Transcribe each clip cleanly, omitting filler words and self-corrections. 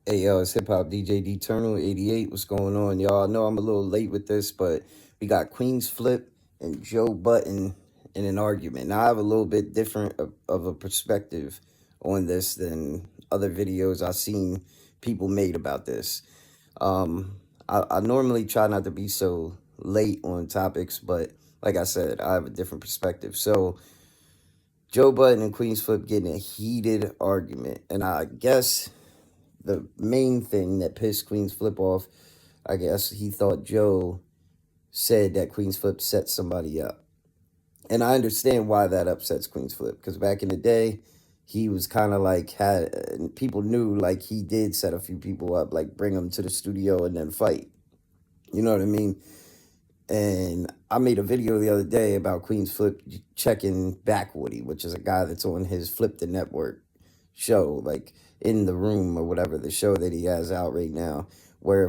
Hey, yo, it's hip hop DJ DjDternal88. What's going on, y'all? I know I'm a little late with this, but we got Queenzflip and Joe Budden in an argument. Now, I have a little bit different of a perspective on this than other videos I've seen people made about this. I normally try not to be so late on topics, but like I said, I have a different perspective. So, Joe Budden and Queenzflip getting a heated argument, and I guess the main thing that pissed Queenzflip off, I guess he thought Joe said that Queenzflip set somebody up. And I understand why that upsets Queenzflip, because back in the day, he was kind of like, people knew like he did set a few people up, like bring them to the studio and then fight. You know what I mean? And I made a video the other day about Queenzflip checking Backwoody, which is a guy that's on his Flip the Network show, like In the Room or whatever, the show that he has out right now, where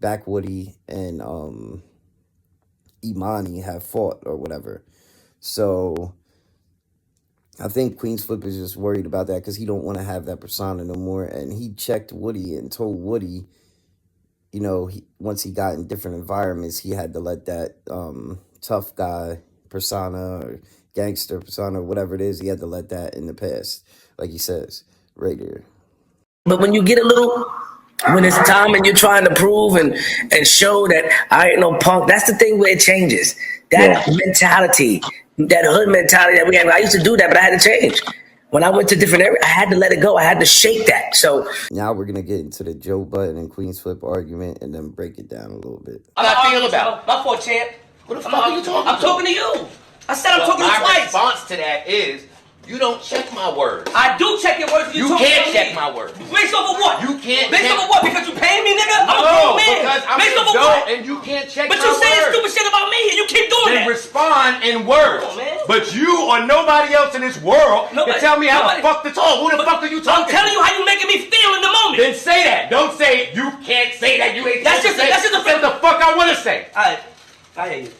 Backwoody and Imani have fought or whatever. So I think Queenzflip is just worried about that because he don't want to have that persona no more. And he checked Woody and told Woody, you know, once he got in different environments, he had to let that tough guy persona or gangster persona, whatever it is, he had to let that in the past, like he says right here. But when you get a little, when it's time and you're trying to prove and show that I ain't no punk, that's the thing where it changes. That mentality, that hood mentality that we have. I used to do that, but I had to change. When I went to different areas, I had to let it go. I had to shake that. So now we're gonna get into the Joe Budden and Queenzflip argument and then break it down a little bit. How I feel about my fault, champ. What the fuck are you talking? I'm talking to you. I said I'm talking to you twice. My response to that is, you don't check my words. I do check your words. You can't check my words. Based off of what? You can't. Based off of what? Because you paying me, nigga? I'm a No, grown man. because I'm Based an off of adult what? and you can't check But my you words. saying stupid shit about me and you keep doing Then that. respond in words. Come on, man. But you or nobody else in this world can tell me how the fuck to talk. Who the fuck are you talking to? I'm telling you how you making me feel in the moment. Then say that. Don't say you can't say that. You ain't That's supposed just to say. a Say what the fuck I want to say. Alright, I hear you.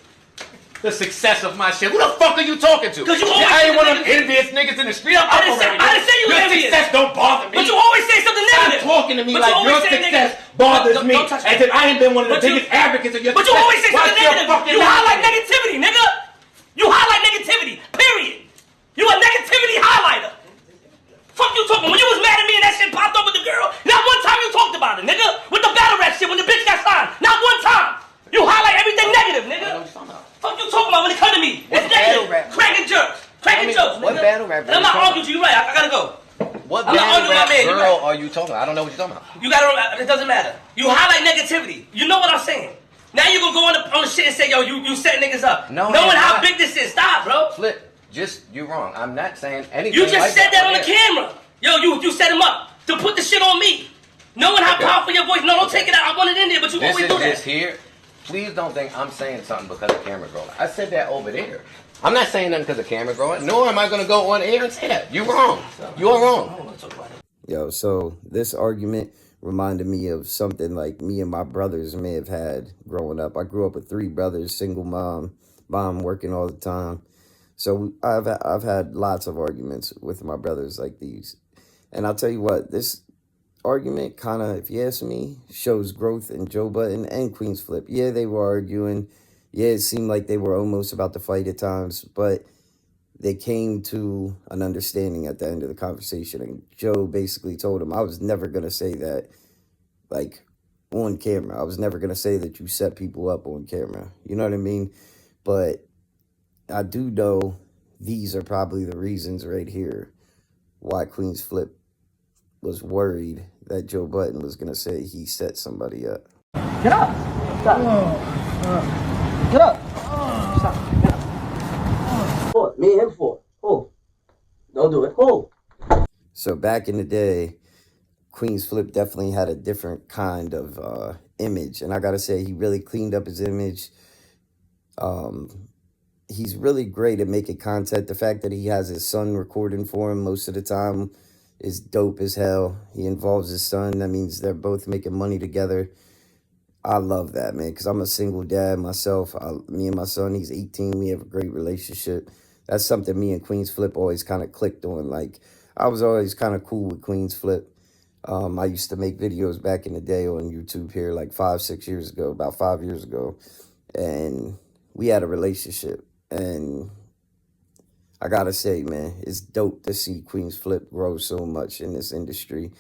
The success of my shit. Who the fuck are you talking to? Because you always I ain't say one of them envious niggas in the street. I didn't say you Your envious. success don't bother me. But you always say something negative. Stop talking to me But like your success bothers me. Don't touch As me. if I ain't been one of the biggest advocates of your But success. you always say Watch something your negative. fucking You mouth. highlight negativity, nigga. You highlight negativity, period. You a negativity highlighter. Fuck you talking. When you was mad at me and that shit popped up with the girl, not one time you talked about it, nigga. With the battle rap shit, when the bitch got signed, not one time. You highlight everything negative, nigga. Fuck you talking about when it come to me. It's negative. Cracking jokes. Cracking jokes, nigga. What battle rap? And I'm not arguing with you. You're right. I gotta go. What I'm not battle arguing with my rap man. You're girl right. are you talking about? I don't know what you're talking about. You gotta. It doesn't matter. You highlight negativity. You know what I'm saying. Now you gonna go on the shit and say, yo, you set niggas up. No, knowing I'm how not. big this is. Stop, bro. Flip. You're wrong. I'm not saying anything. You just like said that on on the camera. Yo, you set him up to put the shit on me. Knowing how powerful your voice. No, don't take it out. I want it in there, but you This always is do that. just here. Please don't think I'm saying something because the camera's rolling. I said that over there. I'm not saying nothing because the camera's rolling. Nor am I going to go on air and say that. You're wrong. You're wrong. Yo, so this argument reminded me of something like me and my brothers may have had growing up. I grew up with 3 brothers, single mom working all the time. So I've had lots of arguments with my brothers like these. And I'll tell you what, this argument kind of, if you ask me, shows growth in Joe Budden and Queenzflip. Yeah, they were arguing. Yeah, it seemed like they were almost about to fight at times, but they came to an understanding at the end of the conversation. And Joe basically told him, I was never going to say that, like, on camera. I was never going to say that you set people up on camera. You know what I mean? But I do know these are probably the reasons right here why Queenzflip was worried that Joe Budden was going to say he set somebody up. Get up. Stop. Get up. Stop. Get up. Me and him for. Oh. Don't do it. Oh. So back in the day, Queenzflip definitely had a different kind of image. And I got to say, he really cleaned up his image. He's really great at making content. The fact that he has his son recording for him most of the time is dope as hell. He involves his son. That means they're both making money together. I love that, man, because I'm a single dad myself. Me and my son, he's 18. We have a great relationship. That's something me and Queenzflip always kind of clicked on. Like, I was always kind of cool with Queenzflip. I used to make videos back in the day on YouTube here like 5-6 years ago, about 5 years ago. And we had a relationship. And I gotta say, man, it's dope to see Queenzflip grow so much in this industry.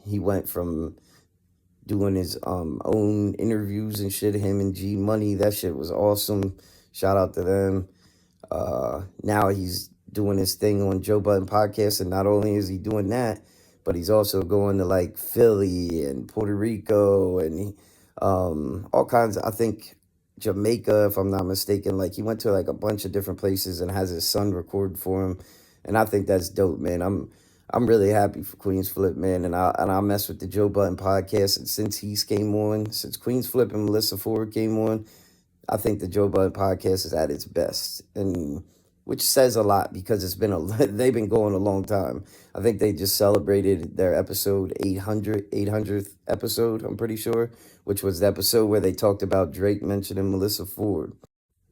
He went from doing his own interviews and shit, him and G Money. That shit was awesome. Shout out to them. Now he's doing his thing on Joe Budden podcast, and not only is he doing that, but he's also going to like Philly and Puerto Rico and all kinds of, I think Jamaica, if I'm not mistaken. Like he went to like a bunch of different places and has his son record for him, and I think that's dope, man. I'm really happy for Queenzflip, man, and I mess with the Joe Budden podcast, and since Queenzflip and Melissa Ford came on, I think the Joe Budden podcast is at its best, and which says a lot because they've been going a long time. I think they just celebrated their episode 800th episode, I'm pretty sure, which was the episode where they talked about Drake mentioning Melissa Ford,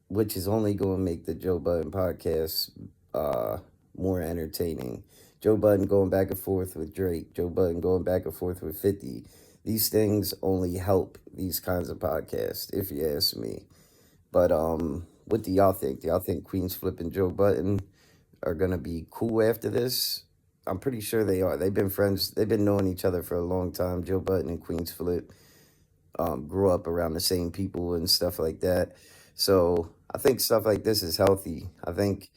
which is only going to make the Joe Budden podcast more entertaining. Joe Budden going back and forth with Drake, Joe Budden going back and forth with 50. These things only help these kinds of podcasts, if you ask me. But what do y'all think? Do y'all think Queenzflip and Joe Budden are gonna be cool after this? I'm pretty sure they are. They've been friends. They've been knowing each other for a long time. Joe Budden and Queenzflip grew up around the same people and stuff like that. So I think stuff like this is healthy. I think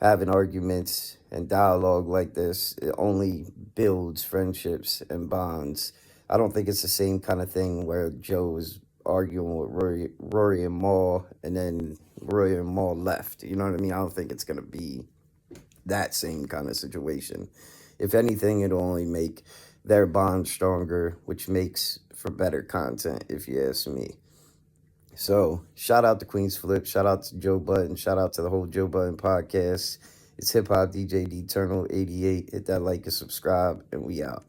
having arguments and dialogue like this, it only builds friendships and bonds. I don't think it's the same kind of thing where Joe was arguing with Rory and Maul, and then Rory and Maul left. You know what I mean? I don't think it's going to be that same kind of situation. If anything, it'll only make their bond stronger, which makes for better content, if you ask me. So, shout out to Queenzflip, shout out to Joe Budden, shout out to the whole Joe Budden podcast. It's hip hop DJ DjDternal88. Hit that like and subscribe, and we out.